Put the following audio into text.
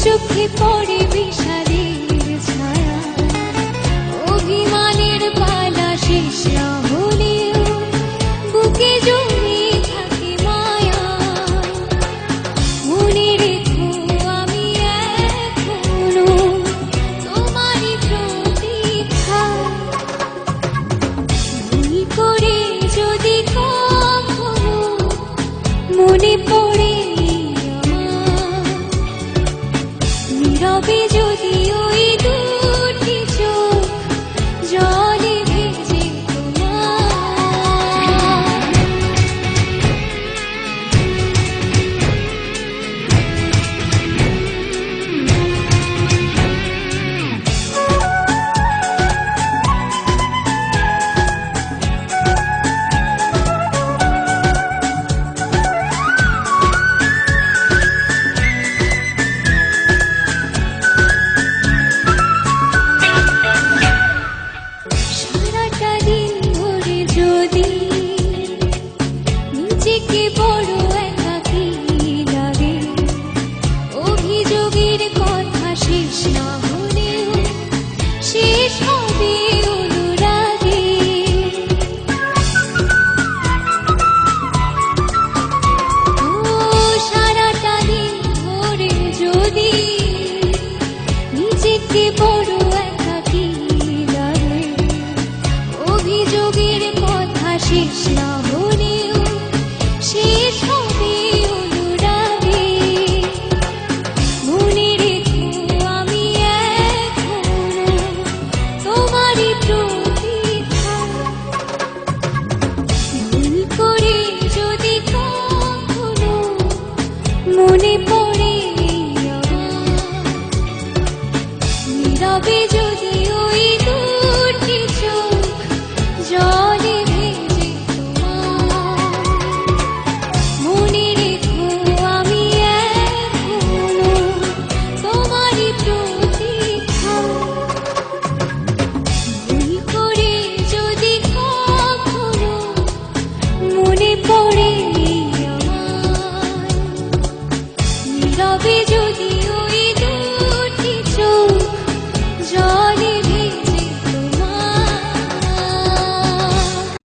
চোখে পড়ে বিষাদের ছায়া, অভিমানের পালা শেষ না হলেও বুকে জমে থাকে মায়া। মনে রেখো আমি এখনো তোমারই প্রতীক্ষায়, ভুল করে যদি কখনো মনে পড়ে নীরবে যদি ওই দুটি চোখ জলে ভেজে সারাটা দিন ধরে যদি নিজেকে বড় একাকী লাগে, অভিযোগের কথা শেষ না